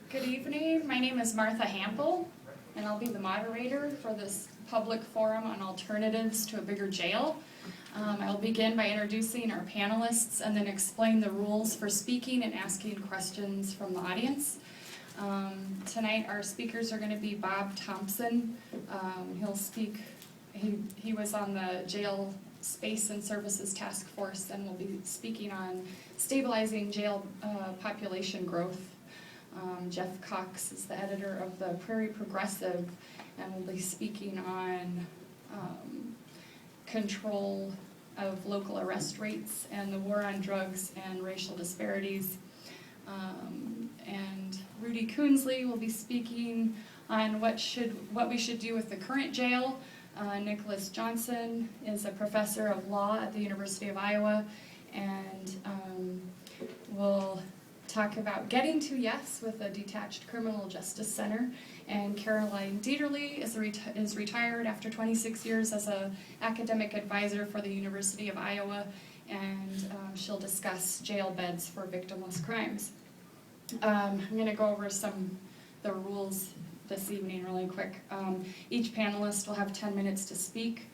Good evening. My name is Martha Hampel, and I'll be the moderator for this public forum on alternatives to a bigger jail. I'll begin by introducing our panelists and then explain the rules for speaking and asking questions from the audience. Tonight our speakers are going to be Bob Thompson. He'll speak. He was on the Jail Space and Services Task Force and will be speaking on stabilizing jail population growth. Jeff Cox is the editor of the Prairie Progressive and will be speaking on control of local arrest rates and the war on drugs and racial disparities. And Rudy Coonsley will be speaking on what we should do with the current jail. Nicholas Johnson is a professor of law at the University of Iowa and will talk about getting to yes with the Detached Criminal Justice Center. And Caroline Dieterle is retired after 26 years as an academic advisor for the University of Iowa, and she'll discuss jail beds for victimless crimes. I'm going to go over the rules this evening really quick. Each panelist will have 10 minutes to speak.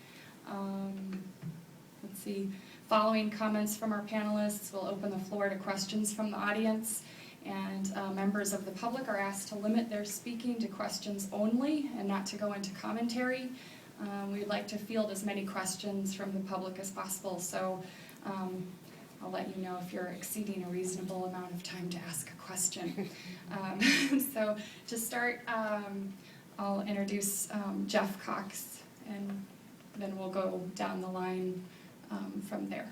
Let's see. Following comments from our panelists, we'll open the floor to questions from the audience, and members of the public are asked to limit their speaking to questions only and not to go into commentary. We'd like to field as many questions from the public as possible, so I'll let you know if you're exceeding a reasonable amount of time to ask a question. So to start, I'll introduce Jeff Cox, and then we'll go down the line from there.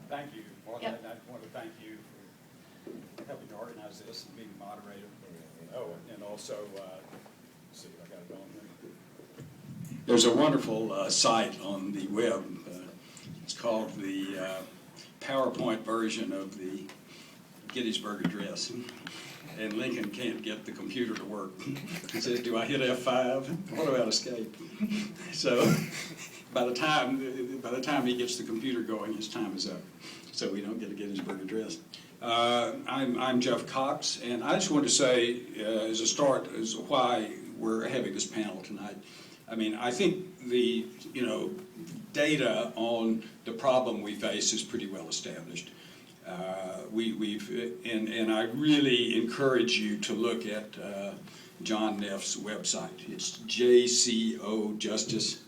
Thank you, Martha. Yep. I want to thank you for helping to organize this and being the moderator. Oh, and also, let's see, I got it on here. There's a wonderful site on the web. It's called the PowerPoint version of the Gettysburg Address. And Lincoln can't get the computer to work. He says, "Do I hit F5? What about escape?" So by the time he gets the computer going, his time is up. So we don't get a Gettysburg Address. I'm Jeff Cox, and I just want to say as a start as to why we're having this panel tonight. I mean, I think the data on the problem we face is pretty well established. And I really encourage you to look at John Neff's website. It's JCO Justice,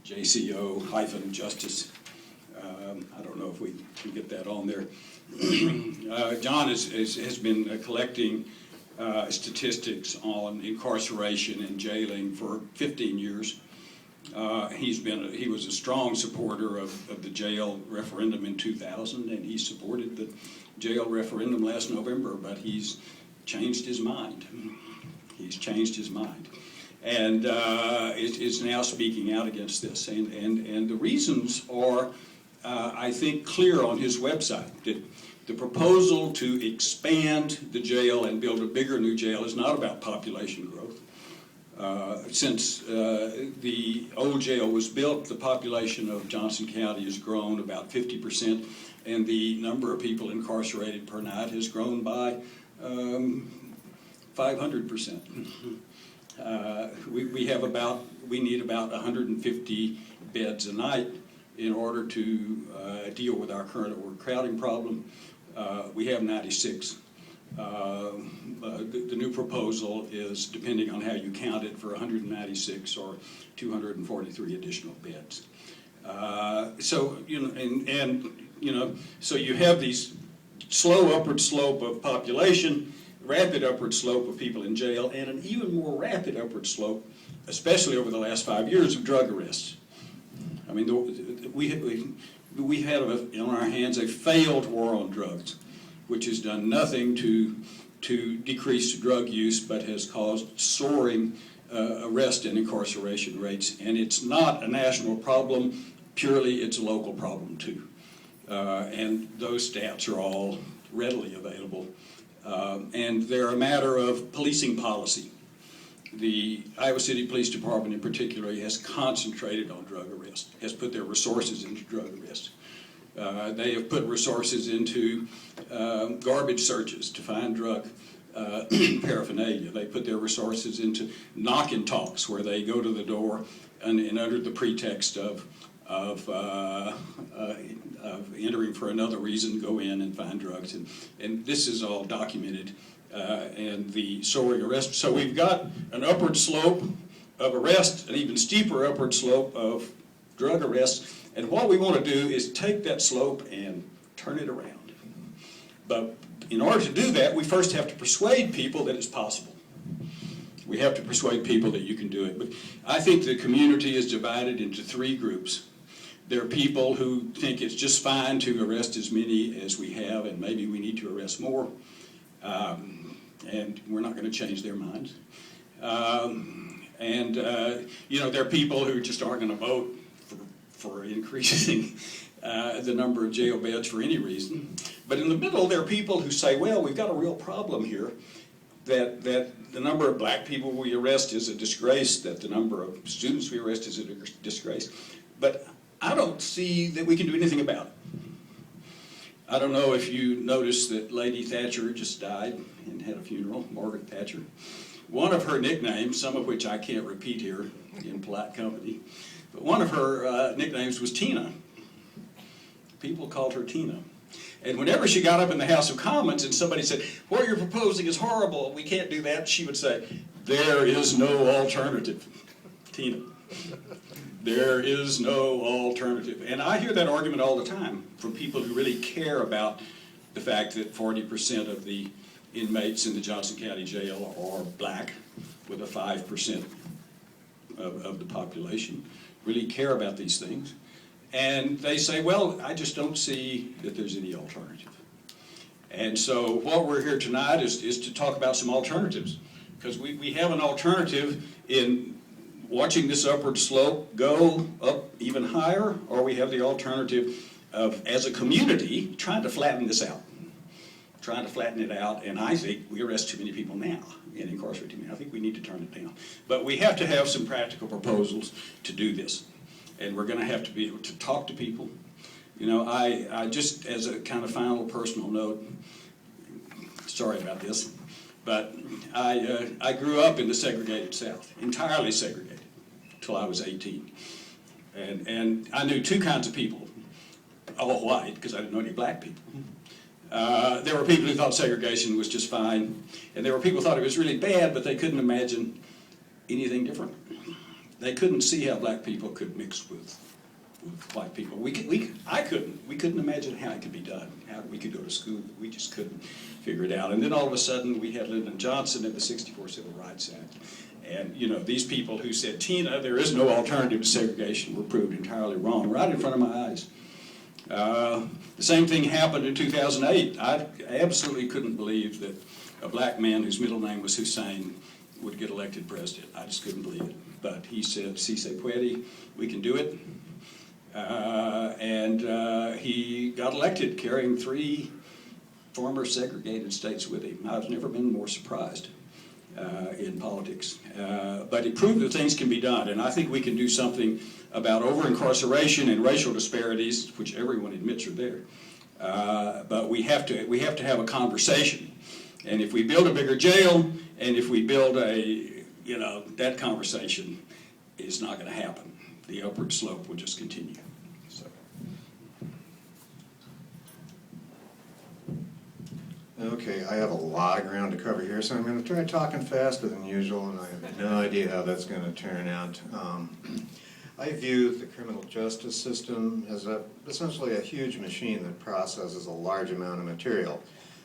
JCO-Justice. I don't know if we can get that on there. John has been collecting statistics on incarceration and jailing for 15 years. He was a strong supporter of the jail referendum in 2000, and he supported the jail referendum last November, but he's changed his mind. He's changed his mind. And is now speaking out against this. And the reasons are, I think, clear on his website. That the proposal to expand the jail and build a bigger new jail is not about population growth. Since the old jail was built, the population of Johnson County has grown about 50%, and the number of people incarcerated per night has grown by 500%. We need about 150 beds a night in order to deal with our current overcrowding problem. We have 96. The new proposal is, depending on how you count it, for 196 or 243 additional beds. So you have these slow upward slope of population, rapid upward slope of people in jail, and an even more rapid upward slope, especially over the last 5 years, of drug arrests. I mean, we have on our hands a failed war on drugs, which has done nothing to decrease drug use, but has caused soaring arrest and incarceration rates. And it's not a national problem, purely it's a local problem too. And those stats are all readily available. And they're a matter of policing policy. The Iowa City Police Department in particular has concentrated on drug arrest, has put their resources into drug arrest. They have put resources into garbage searches to find drug paraphernalia. They put their resources into knock-and talks where they go to the door and under the pretext of entering for another reason, go in and find drugs. And this is all documented, and the soaring arrest. So we've got an upward slope of arrest, an even steeper upward slope of drug arrests. And what we want to do is take that slope and turn it around. But in order to do that, we first have to persuade people that it's possible. We have to persuade people that you can do it. But I think the community is divided into three groups. There are people who think it's just fine to arrest as many as we have, and maybe we need to arrest more. And we're not going to change their minds. You know, there are people who just aren't going to vote for increasing the number of jail beds for any reason. But in the middle, there are people who say, well, we've got a real problem here, that the number of black people we arrest is a disgrace, that the number of students we arrest is a disgrace. But I don't see that we can do anything about it. I don't know if you noticed that Lady Thatcher just died and had a funeral, Margaret Thatcher. One of her nicknames, some of which I can't repeat here in polite company, but one of her nicknames was Tina. People called her Tina. And whenever she got up in the House of Commons and somebody said, what you're proposing is horrible, we can't do that, she would say, there is no alternative. Tina. There is no alternative. And I hear that argument all the time from people who really care about the fact that 40% of the inmates in the Johnson County Jail are black, with a 5% of the population, really care about these things. And they say, well, I just don't see that there's any alternative. And so what we're here tonight is to talk about some alternatives, because we have an alternative in watching this upward slope go up even higher, or we have the alternative of, as a community, trying to flatten this out. Trying to flatten it out, and I think we arrest too many people now and incarcerate too many. I think we need to turn it down. But we have to have some practical proposals to do this. And we're going to have to be able to talk to people. You know, I just, as a kind of final personal note, sorry about this, but I grew up in the segregated South, entirely segregated, until I was 18. And I knew two kinds of people, all white, because I didn't know any black people. There were people who thought segregation was just fine, and there were people who thought it was really bad, but they couldn't imagine anything different. They couldn't see how black people could mix with white people. We couldn't imagine how it could be done, how we could go to school. We just couldn't figure it out. And then all of a sudden, we had Lyndon Johnson and the '64 Civil Rights Act. And, you know, these people who said, Tina, there is no alternative to segregation, were proved entirely wrong, right in front of my eyes. The same thing happened in 2008. I absolutely couldn't believe that a black man whose middle name was Hussein would get elected president. I just couldn't believe it. But he said, si se puede, we can do it. He got elected, carrying 3 former segregated states with him. I've never been more surprised in politics. But it proved that things can be done, and I think we can do something about over-incarceration and racial disparities, which everyone admits are there. But we have to have a conversation. And if we build a bigger jail, and if we build that conversation is not going to happen. The upward slope will just continue. So. Okay, I have a lot of ground to cover here, so I'm going to try talking faster than usual, and I have no idea how that's going to turn out. I view the criminal justice system as essentially a huge machine that processes a large amount of material.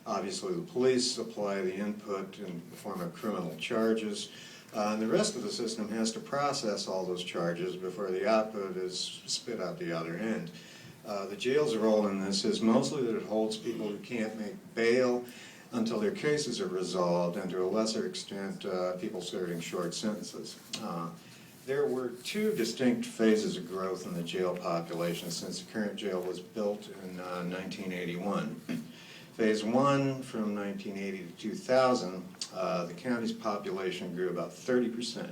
Obviously, the police supply the input in the form of criminal charges, and the rest of the system has to process all those charges before the output is spit out the other end. The jail's role in this is mostly that it holds people who can't make bail until their cases are resolved, and to a lesser extent, people serving short sentences. There were 2 distinct phases of growth in the jail population since the current jail was built in 1981. Phase 1, from 1980 to 2000, the county's population grew about 30%.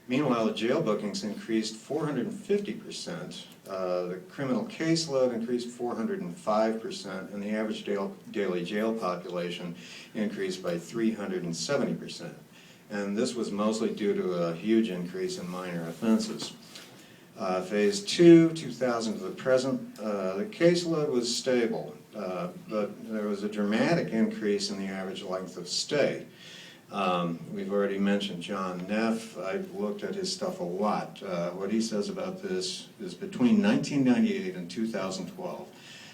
Meanwhile, the jail bookings increased 450%, the criminal caseload increased 405%, and the average daily jail population increased by 370%. And this was mostly due to a huge increase in minor offenses. Phase 2, 2000 to the present, the caseload was stable, but there was a dramatic increase in the average length of stay. We've already mentioned John Neff. I've looked at his stuff a lot. What he says about this is between 1998 and 2012,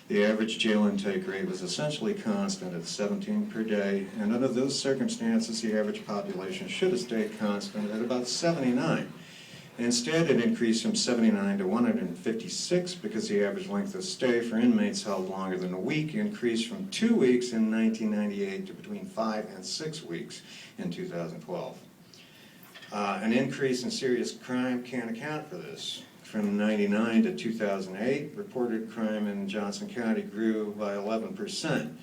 the average jail intake rate was essentially constant at 17 per day, and under those circumstances, the average population should have stayed constant at about 79. Instead, it increased from 79 to 156 because the average length of stay for inmates held longer than a week increased from 2 weeks in 1998 to between 5 and 6 weeks in 2012. An increase in serious crime can't account for this. From 1999 to 2008, reported crime in Johnson County grew by 11%.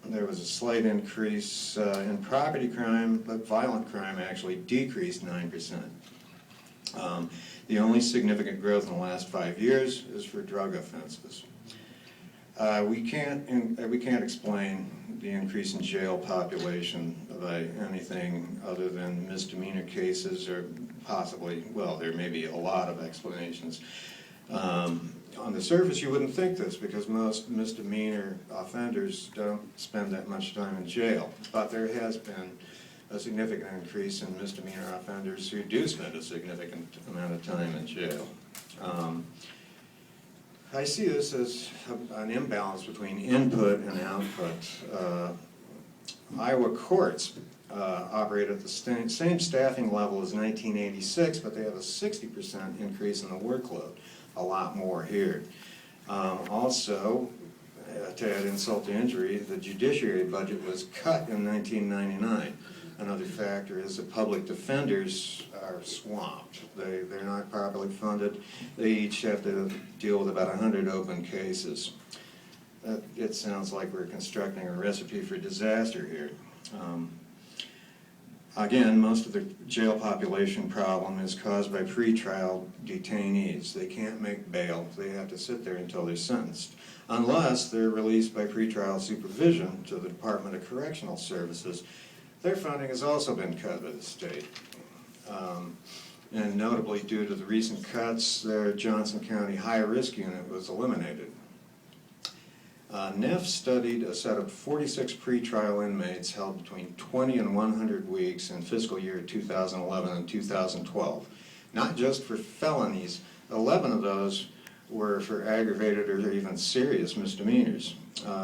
There was a slight increase in property crime, but violent crime actually decreased 9%. The only significant growth in the last 5 years is for drug offenses. We can't explain the increase in jail population by anything other than misdemeanor cases, or possibly, well, there may be a lot of explanations. On the surface, you wouldn't think this because most misdemeanor offenders don't spend that much time in jail, but there has been a significant increase in misdemeanor offenders who do spend a significant amount of time in jail. I see this as an imbalance between input and output. Iowa courts operate at the same staffing level as 1986, but they have a 60% increase in the workload. A lot more here. Also, to add insult to injury, the judiciary budget was cut in 1999. Another factor is that public defenders are swamped. They're not properly funded. They each have to deal with about 100 open cases. It sounds like we're constructing a recipe for disaster here. Again, most of the jail population problem is caused by pretrial detainees. They can't make bail. They have to sit there until they're sentenced, unless they're released by pretrial supervision to the Department of Correctional Services. Their funding has also been cut by the state. And notably, due to the recent cuts, their Johnson County high-risk unit was eliminated. Neff studied a set of 46 pretrial inmates held between 20 and 100 weeks in fiscal year 2011 and 2012. Not just for felonies, 11 of those were for aggravated or even serious misdemeanors.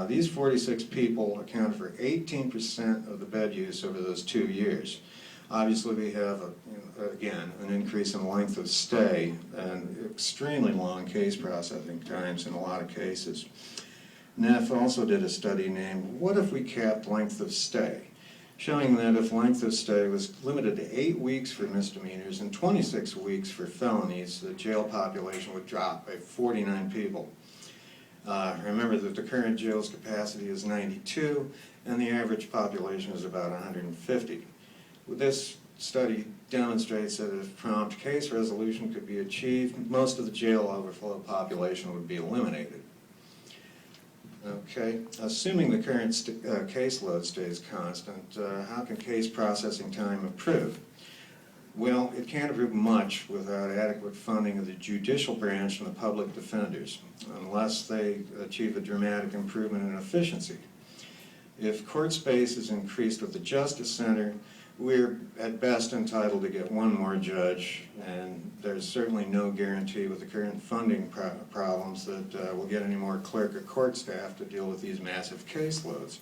These 46 people account for 18% of the bed use over those 2 years. Obviously, we have, again, an increase in length of stay and extremely long case processing times in a lot of cases. Neff also did a study named What If We Capped Length of Stay, showing that if length of stay was limited to 8 weeks for misdemeanors and 26 weeks for felonies, the jail population would drop by 49 people. Remember that the current jail's capacity is 92, and the average population is about 150. This study demonstrates that if prompt case resolution could be achieved, most of the jail overflow population would be eliminated. Okay, assuming the current caseload stays constant, how can case processing time improve? Well, it can't improve much without adequate funding of the judicial branch and the public defenders, unless they achieve a dramatic improvement in efficiency. If court space is increased with the Justice Center, we're at best entitled to get one more judge, and there's certainly no guarantee with the current funding problems that we'll get any more clerk or court staff to deal with these massive caseloads.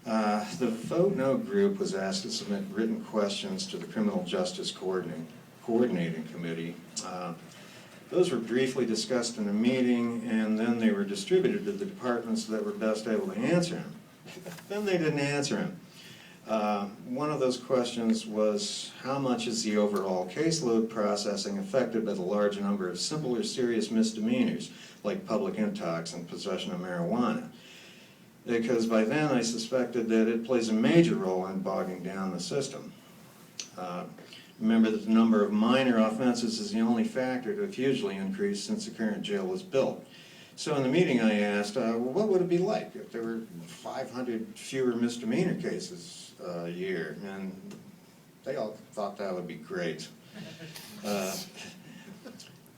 The Vote No group was asked to submit written questions to the Criminal Justice Coordinating Committee. Those were briefly discussed in a meeting, and then they were distributed to the departments that were best able to answer them. Then they didn't answer them. One of those questions was, how much is the overall caseload processing affected by the large number of simple or serious misdemeanors, like public intox and possession of marijuana? Because by then I suspected that it plays a major role in bogging down the system. Remember that the number of minor offenses is the only factor to have hugely increased since the current jail was built. So in the meeting I asked, well, what would it be like if there were 500 fewer misdemeanor cases a year? And they all thought that would be great.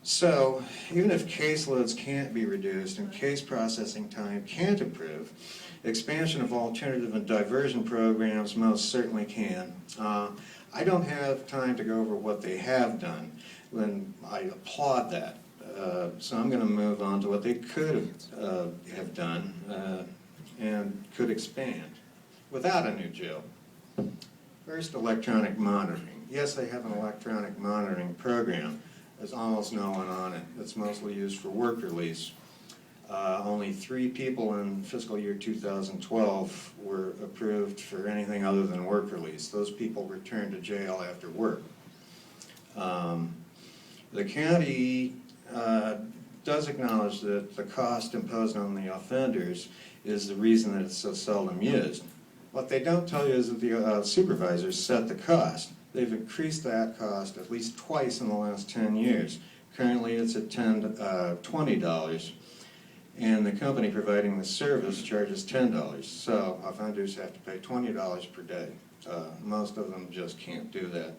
So even if caseloads can't be reduced and case processing time can't improve, expansion of alternative and diversion programs most certainly can. I don't have time to go over what they have done, and I applaud that. So I'm going to move on to what they could have done and could expand without a new jail. First, electronic monitoring. Yes, they have an electronic monitoring program. There's almost no one on it. It's mostly used for work release. Only 3 people in fiscal year 2012 were approved for anything other than work release. Those people returned to jail after work. The county does acknowledge that the cost imposed on the offenders is the reason that it's so seldom used. What they don't tell you is that the supervisors set the cost. They've increased that cost at least twice in the last 10 years. Currently it's at $20, and the company providing the service charges $10. So offenders have to pay $20 per day. Most of them just can't do that.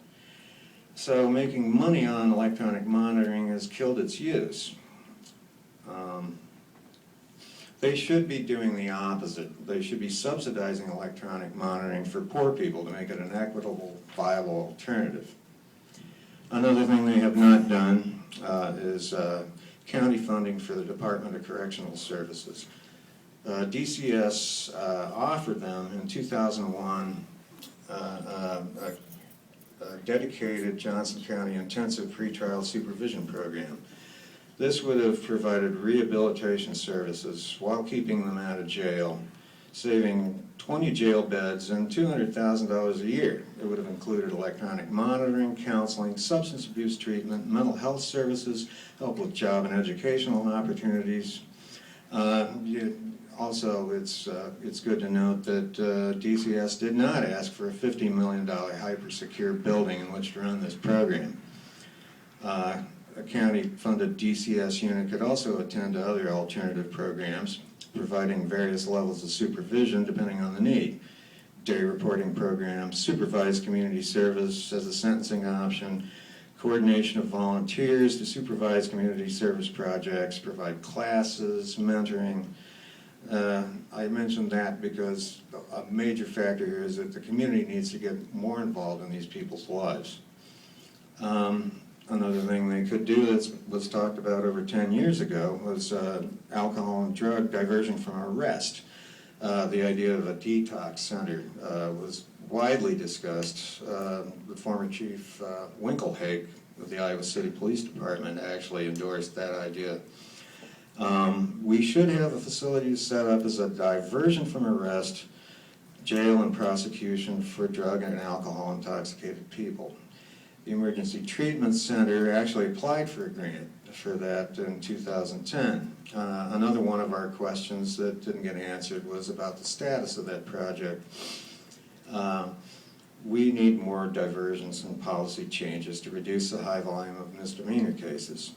So making money on electronic monitoring has killed its use. They should be doing the opposite. They should be subsidizing electronic monitoring for poor people to make it an equitable, viable alternative. Another thing they have not done is county funding for the Department of Correctional Services. DCS offered them in 2001 a dedicated Johnson County intensive pretrial supervision program. This would have provided rehabilitation services while keeping them out of jail, saving 20 jail beds and $200,000 a year. It would have included electronic monitoring, counseling, substance abuse treatment, mental health services, help with job and educational opportunities. Also, it's good to note that DCS did not ask for a $50 million hyper-secure building in which to run this program. A county-funded DCS unit could also attend to other alternative programs, providing various levels of supervision depending on the need. Day reporting programs, supervised community service as a sentencing option, coordination of volunteers to supervise community service projects, provide classes, mentoring. I mentioned that because a major factor here is that the community needs to get more involved in these people's lives. Another thing they could do that was talked about over 10 years ago was alcohol and drug diversion from arrest. The idea of a detox center was widely discussed. The former chief Winkelhaig of the Iowa City Police Department actually endorsed that idea. We should have a facility set up as a diversion from arrest, jail, and prosecution for drug and alcohol intoxicated people. The Emergency Treatment Center actually applied for a grant for that in 2010. Another one of our questions that didn't get answered was about the status of that project. We need more diversions and policy changes to reduce the high volume of misdemeanor cases.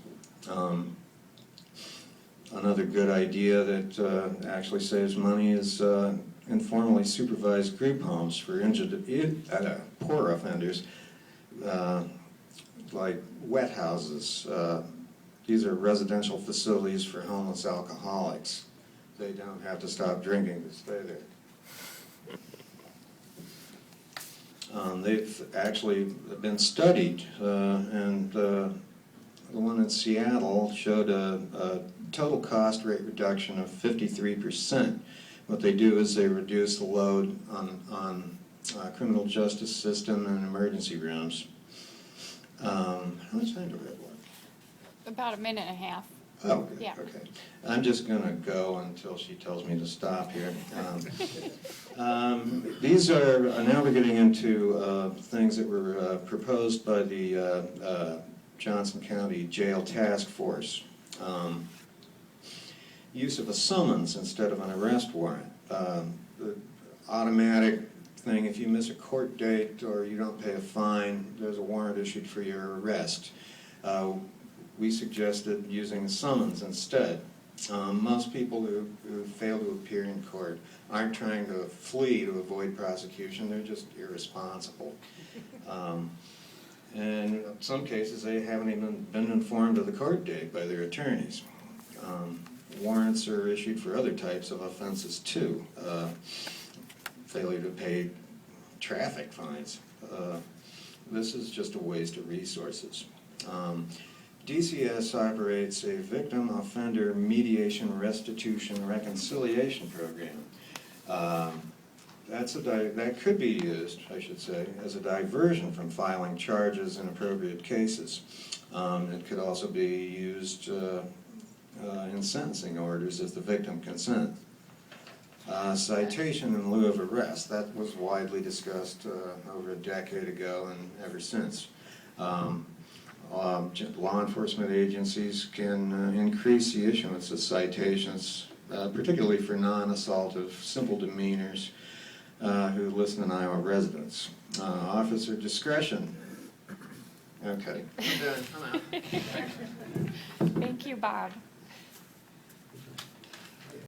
Another good idea that actually saves money is informally supervised group homes for poor offenders. Like wet houses. These are residential facilities for homeless alcoholics. They don't have to stop drinking to stay there. They've actually been studied, and the one in Seattle showed a total cost rate reduction of 53%. What they do is they reduce the load on criminal justice system and emergency rooms. How much time do we have left? About a minute and a half. Oh, good. Yeah. Okay. I'm just going to go until she tells me to stop here. These are, now we're getting into things that were proposed by the Johnson County Jail Task Force. Use of a summons instead of an arrest warrant. The automatic thing, if you miss a court date or you don't pay a fine, there's a warrant issued for your arrest. We suggested using a summons instead. Most people who fail to appear in court aren't trying to flee to avoid prosecution, they're just irresponsible. And in some cases, they haven't even been informed of the court date by their attorneys. Warrants are issued for other types of offenses too. Failure to pay traffic fines. This is just a waste of resources. DCS operates a victim offender mediation restitution reconciliation program. That could be used, I should say, as a diversion from filing charges in appropriate cases. It could also be used in sentencing orders if the victim consents. Citation in lieu of arrest, that was widely discussed over a decade ago and ever since. Law enforcement agencies can increase the issuance of citations, particularly for non-assaultive, simple demeanors who listen in Iowa residents. Officer discretion. Okay, I'm done. I'm out. Thank you, Bob.